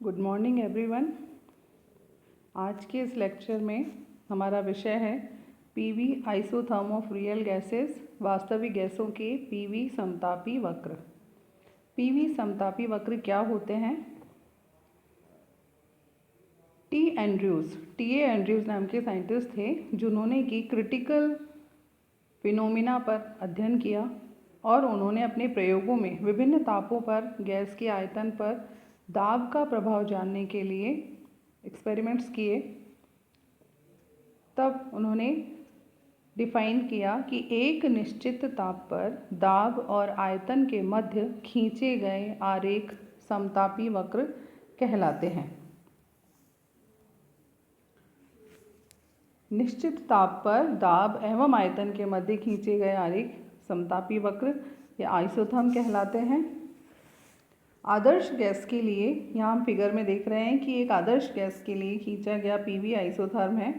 Good morning everyone. आज के इस लेक्चर में हमारा विषय है PV isotherm of real gases, वास्तविक गैसों के पीवी समतापी वक्र। पीवी समतापी वक्र क्या होते हैं? टी ए एंड्रयूज़ नाम के साइंटिस्ट थे जिन्होंने कि क्रिटिकल फिनोमिना पर अध्ययन किया और उन्होंने अपने प्रयोगों में विभिन्न तापों पर गैस के आयतन पर दाब का प्रभाव जानने के लिए एक्सपेरिमेंट्स किए। तब उन्होंने डिफाइन किया कि एक निश्चित ताप पर दाब और आयतन के मध्य खींचे गए आरेख समतापी वक्र कहलाते हैं। निश्चित ताप पर दाब एवं आयतन के मध्य खींचे गए आरेख समतापी वक्र या आइसोथर्म कहलाते हैं। आदर्श गैस के लिए यहाँ हम फिगर में देख रहे हैं कि एक आदर्श गैस के लिए खींचा गया पीवी आइसोथर्म है।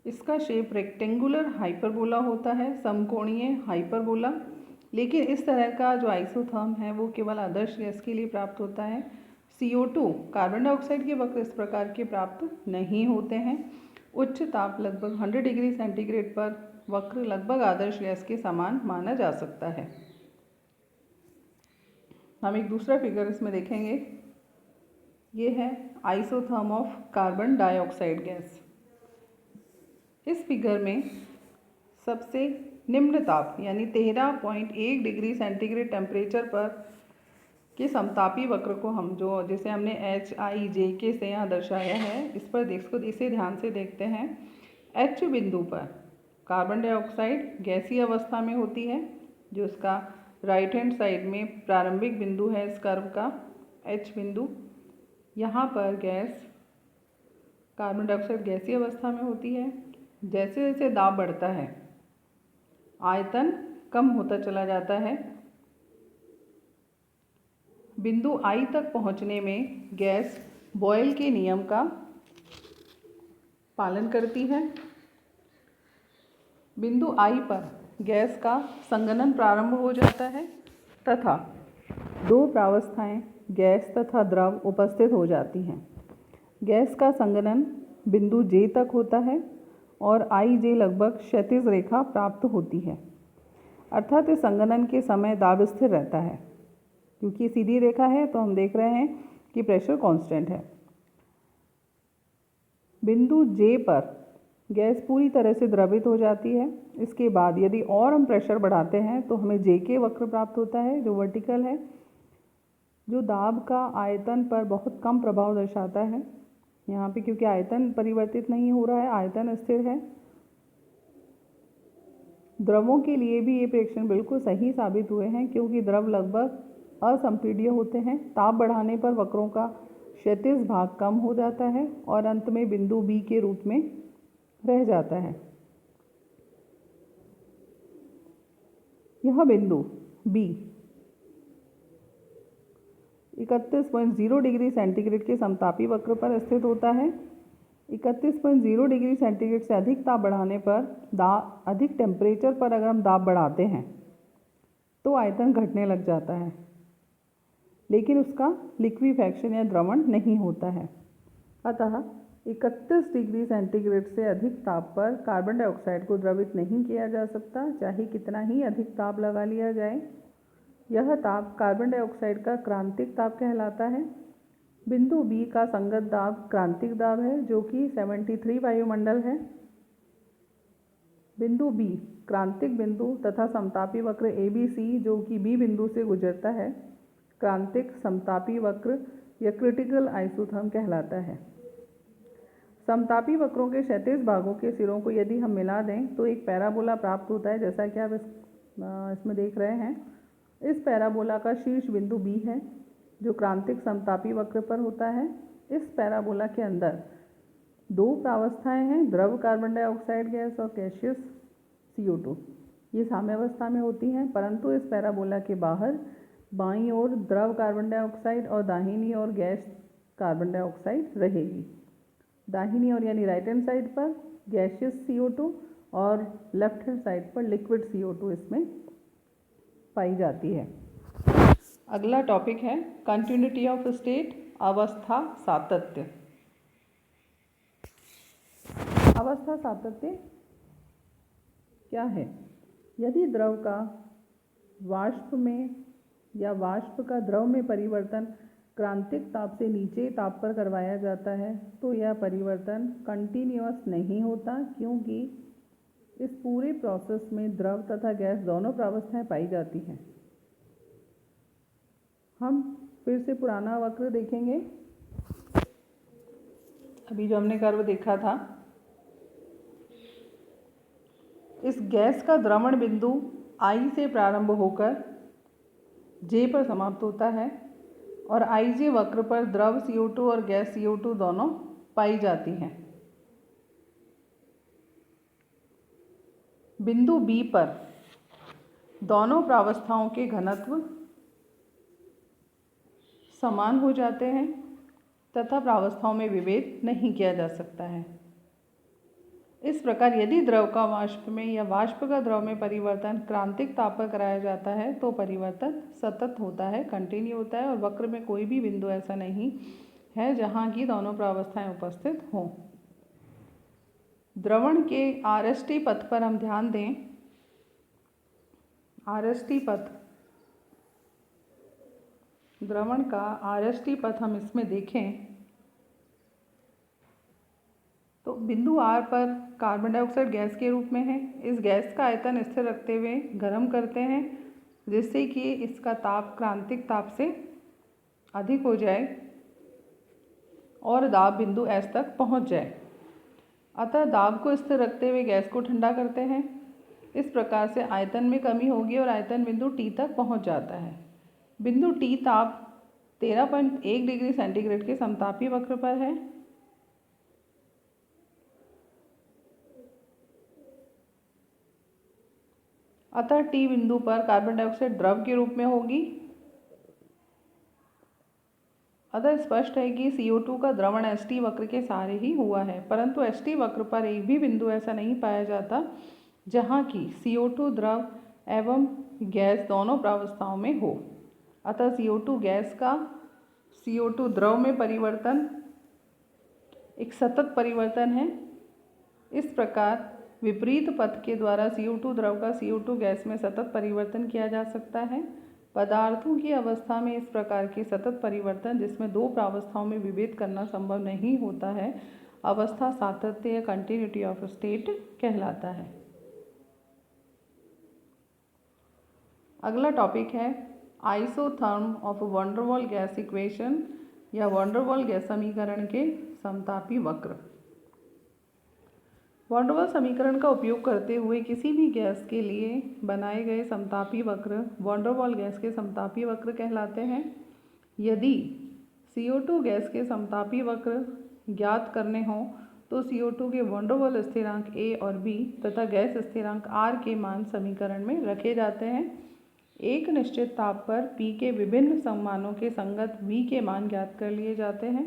इसका शेप रेक्टेंगुलर हाइपरबोला होता है, समकोणीय हाइपरबोला। लेकिन इस तरह का जो आइसोथर्म है वो केवल आदर्श गैस के लिए प्राप्त होता है। CO2 कार्बन डाइऑक्साइड के वक्र इस प्रकार के प्राप्त नहीं होते हैं। उच्च ताप लगभग 100 डिग्री सेंटीग्रेड पर वक्र लगभग आदर्श गैस के समान माना जा सकता है। हम एक दूसरा फिगर इसमें देखेंगे। ये है isotherm of carbon dioxide gas. इस फिगर में सबसे निम्न ताप यानी 13.1 डिग्री सेंटीग्रेड टेम्परेचर पर के समतापी वक्र को हम जिसे हमने HIJK से यहाँ दर्शाया है, इस पर इसे ध्यान से देखते हैं। H बिंदु पर कार्बन डाइऑक्साइड गैसीय अवस्था में होती है, जो इसका राइट हैंड साइड में प्रारंभिक बिंदु है इस कर्व का H बिंदु। यहाँ पर कार्बन डाइऑक्साइड गैसीय अवस्था में होती है। जैसे जैसे दाब बढ़ता है आयतन कम होता चला जाता है। बिंदु I तक पहुँचने में गैस बॉयल के नियम का पालन करती है। बिंदु I पर गैस का संघनन प्रारंभ हो जाता है तथा दो प्रावस्थाएं गैस तथा द्रव उपस्थित हो जाती हैं। गैस का संघनन बिंदु J तक होता है और IJ लगभग क्षैतिज रेखा प्राप्त होती है, अर्थात इस संघनन के समय दाब स्थिर रहता है। क्योंकि सीधी रेखा है तो हम देख रहे हैं कि प्रेशर कांस्टेंट है। बिंदु J पर गैस पूरी तरह से द्रवित हो जाती है। इसके बाद यदि और हम प्रेशर बढ़ाते हैं तो हमें JK वक्र प्राप्त होता है, जो वर्टिकल है, जो दाब का आयतन पर बहुत कम प्रभाव दर्शाता है। यहाँ पे क्योंकि आयतन परिवर्तित नहीं हो रहा है, आयतन स्थिर है। द्रवों के लिए भी ये प्रेक्षण बिल्कुल सही साबित हुए हैं, क्योंकि द्रव लगभग असंपीड्य होते हैं। ताप बढ़ाने पर वक्रों का क्षैतिज भाग कम हो जाता है और अंत में बिंदु B के रूप में रह जाता है। यह बिंदु B 31.0 डिग्री सेंटीग्रेड के समतापी वक्र पर स्थित होता है। 31.0 डिग्री सेंटीग्रेड से अधिक ताप बढ़ाने पर अधिक टेम्परेचर पर अगर हम दाब बढ़ाते हैं तो आयतन घटने लग जाता है, लेकिन उसका लिक्विफैक्शन या द्रवण नहीं होता है। अतः 31 डिग्री सेंटीग्रेड से अधिक ताप पर कार्बन डाइऑक्साइड को द्रवित नहीं किया जा सकता, चाहे कितना ही अधिक ताप लगा लिया जाए। यह ताप कार्बन डाइऑक्साइड का क्रांतिक ताप कहलाता है। बिंदु B का संगत दाब क्रांतिक दाब है, जो कि 73 वायुमंडल है। बिंदु B क्रांतिक बिंदु तथा समतापी वक्र ABC, जो कि B बिंदु से गुजरता है, क्रांतिक समतापी वक्र या क्रिटिकल आइसोथर्म कहलाता है। समतापी वक्रों के क्षैतिज भागों के सिरों को यदि हम मिला दें तो एक पैराबोला प्राप्त होता है, जैसा कि आप इसमें देख रहे हैं। इस पैराबोला का शीर्ष बिंदु B है, जो क्रांतिक समतापी वक्र पर होता है। इस पैराबोला के अंदर दो प्रावस्थाएं हैं, द्रव कार्बन डाइऑक्साइड गैस और गैसियस CO2। ये साम्यावस्था में होती हैं, परंतु इस पैराबोला के बाहर बाईं ओर द्रव कार्बन डाइऑक्साइड और दाहिनी ओर गैस कार्बन डाइऑक्साइड रहेगी। दाहिनी ओर यानी राइट हैंड साइड पर गैसियस CO2 और लेफ्ट हैंड साइड पर लिक्विड CO2 इसमें पाई जाती है। अगला टॉपिक है कंटिन्यूटी ऑफ स्टेट अवस्था सातत्य। अवस्था सातत्य क्या है? यदि द्रव का वाष्प में या वाष्प का द्रव में परिवर्तन क्रांतिक ताप से नीचे ताप पर करवाया जाता है तो यह परिवर्तन कंटिन्यूअस नहीं होता, क्योंकि इस पूरे प्रोसेस में द्रव तथा गैस दोनों प्रावस्थाएं पाई जाती हैं। हम फिर से पुराना वक्र देखेंगे। अभी जो हमने कर्व देखा था, इस गैस का द्रवण बिंदु I से प्रारंभ होकर J पर समाप्त होता है और IJ वक्र पर द्रव CO2 और गैस CO2 दोनों पाई जाती हैं। बिंदु B पर दोनों प्रावस्थाओं के घनत्व समान हो जाते हैं तथा प्रावस्थाओं में विभेद नहीं किया जा सकता है। इस प्रकार यदि द्रव का वाष्प में या वाष्प का द्रव में परिवर्तन क्रांतिक ताप पर कराया जाता है तो परिवर्तन सतत होता है, कंटिन्यू होता है और वक्र में कोई भी बिंदु ऐसा नहीं है जहाँ की दोनों प्रावस्थाएं उपस्थित हों। द्रवण के आरएसटी पथ पर हम ध्यान दें। आरएसटी पथ, द्रवण का आरएसटी पथ हम इसमें देखें तो बिंदु R पर कार्बन डाइऑक्साइड गैस के रूप में है। इस गैस का आयतन स्थिर रखते हुए गर्म करते हैं जिससे कि इसका ताप क्रांतिक ताप से अधिक हो जाए और दाब बिंदु S तक पहुंच जाए। अतः दाब को स्थिर रखते हुए गैस को ठंडा करते हैं। इस प्रकार से आयतन में कमी होगी और आयतन बिंदु T तक पहुंच जाता है। बिंदु T ताप 13.1 डिग्री सेंटीग्रेड के समतापी वक्र पर है। अतः T बिंदु पर कार्बन डाइऑक्साइड द्रव के रूप में होगी। अतः स्पष्ट है कि CO2 का द्रवण ST वक्र के सहारे ही हुआ है, परंतु ST वक्र पर एक भी बिंदु ऐसा नहीं पाया जाता जहाँ की CO2 द्रव एवं गैस दोनों प्रावस्थाओं में हो। अतः CO2 गैस का CO2 द्रव में परिवर्तन एक सतत परिवर्तन है। इस प्रकार विपरीत पथ के द्वारा CO2 द्रव का CO2 गैस में सतत परिवर्तन किया जा सकता है। पदार्थों की अवस्था में इस प्रकार के सतत परिवर्तन जिसमें दो प्रावस्थाओं में विभेद करना संभव नहीं होता है, अवस्था सातत्य या कंटिन्यूटी ऑफ स्टेट कहलाता है। अगला टॉपिक है आइसोथर्म ऑफ वैन डर वाल गैस इक्वेशन या वैन डर वाल गैस समीकरण के समतापी वक्र। वैन डर वाल समीकरण का उपयोग करते हुए किसी भी गैस के लिए बनाए गए समतापी वक्र वैन डर वाल गैस के समतापी वक्र कहलाते हैं। यदि CO2 गैस के समतापी वक्र ज्ञात करने हों तो CO2 के वैन डर वाल स्थिरांक A और B तथा गैस स्थिरांक R के मान समीकरण में रखे जाते हैं। एक निश्चित ताप पर P के विभिन्न सममानों के संगत V के मान ज्ञात कर लिए जाते हैं।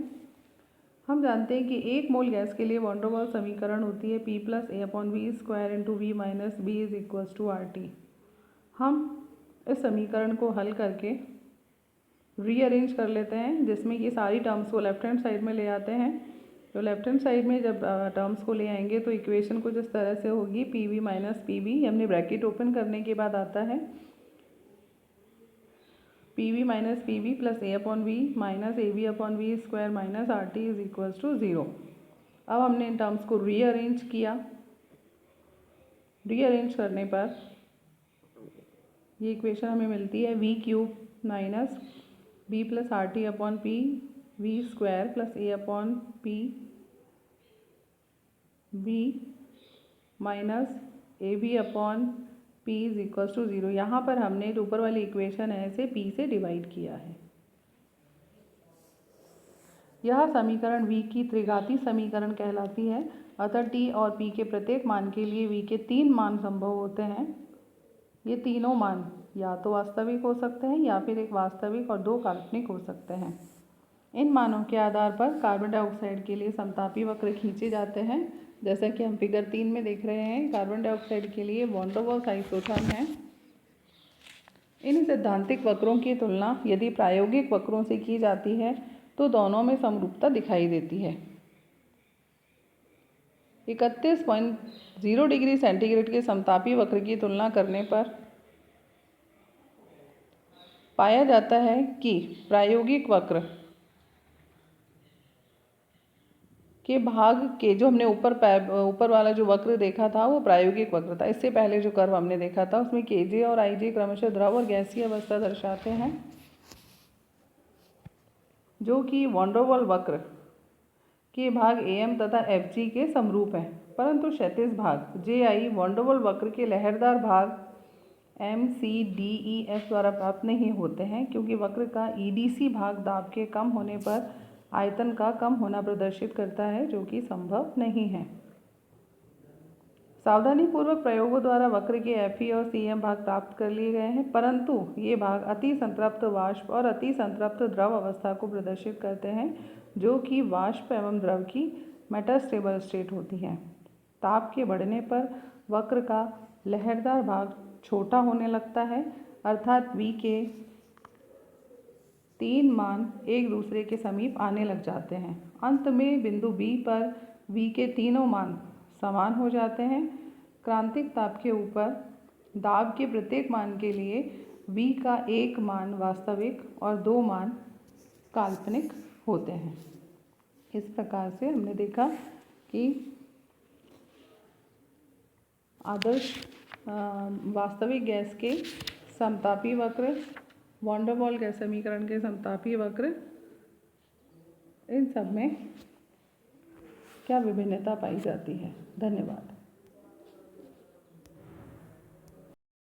हम जानते हैं कि एक मोल गैस के लिए वैन डर वाल समीकरण होती है P + A/V² × V - B = RT। हम इस समीकरण को हल करके रीअरेंज कर लेते हैं, जिसमें कि सारी टर्म्स को लेफ्ट हैंड साइड में ले आते हैं। तो लेफ्ट हैंड साइड में जब टर्म्स को ले आएंगे तो इक्वेशन कुछ इस तरह से होगी। PV - PB, हमने ब्रैकेट ओपन करने के बाद आता है PV - PB + A/V - AV/V² - RT = 0। अब हमने इन टर्म्स को रीअरेंज किया। रीअरेंज करने पर ये इक्वेशन हमें मिलती है V³ - B + RT/P V² + A/P V - AV/P = 0। यहाँ पर हमने ऊपर वाली इक्वेशन है इसे P से डिवाइड किया है। यह समीकरण V की त्रिघाती समीकरण कहलाती है। अतः T और P के प्रत्येक मान के लिए V के 3 मान संभव होते हैं। ये तीनों मान या तो वास्तविक हो सकते हैं या फिर एक वास्तविक और 2 काल्पनिक हो सकते हैं। इन मानों के आधार पर कार्बन डाइऑक्साइड के लिए समतापी वक्र खींचे जाते हैं, जैसा कि हम फिगर 3 में देख रहे हैं। कार्बन डाइऑक्साइड के लिए वैन डर वाल्स आइसोथर्म है। इन सैद्धांतिक वक्रों की तुलना यदि प्रायोगिक वक्रों से की जाती है तो दोनों में समरूपता दिखाई देती है। 31.0 डिग्री सेंटीग्रेड के समतापी वक्र की तुलना करने पर पाया जाता है कि प्रायोगिक वक्र के भाग के जो हमने ऊपर वाला जो वक्र देखा था वो प्रायोगिक वक्र था। इससे पहले जो कर्व हमने देखा था उसमें केजे और आईजे क्रमशः द्रव और गैसीय अवस्था दर्शाते हैं, जो कि वॉन डेर वाल वक्र के भाग एम तथा एफ जी के समरूप हैं, परंतु क्षैतिज भाग जे आई वॉन डेर वाल वक्र के लहरदार भाग M C D E F द्वारा प्राप्त नहीं होते हैं, क्योंकि वक्र का ईडीसी भाग दाब के कम होने पर आयतन का कम होना प्रदर्शित करता है, जो कि संभव नहीं है। सावधानीपूर्वक प्रयोगों द्वारा वक्र के एफई और सीएम भाग प्राप्त कर लिए गए हैं, परंतु ये भाग अति संतृप्त वाष्प और अति संतृप्त द्रव अवस्था को प्रदर्शित करते हैं, जो कि वाष्प एवं द्रव की मेटास्टेबल स्टेट होती है। ताप के बढ़ने पर वक्र का लहरदार भाग छोटा होने लगता है, अर्थात V के 3 मान एक दूसरे के समीप आने लग जाते हैं। अंत में बिंदु B पर V के तीनों मान समान हो जाते हैं। क्रांतिक ताप के ऊपर दाब के प्रत्येक मान के लिए V का एक मान वास्तविक और 2 मान काल्पनिक होते हैं। इस प्रकार से हमने देखा कि आदर्श वास्तविक गैस के समतापी वक्र, वॉन डेर वाल गैस समीकरण के समतापी वक्र, इन सब में क्या विभिन्नता पाई जाती है। धन्यवाद।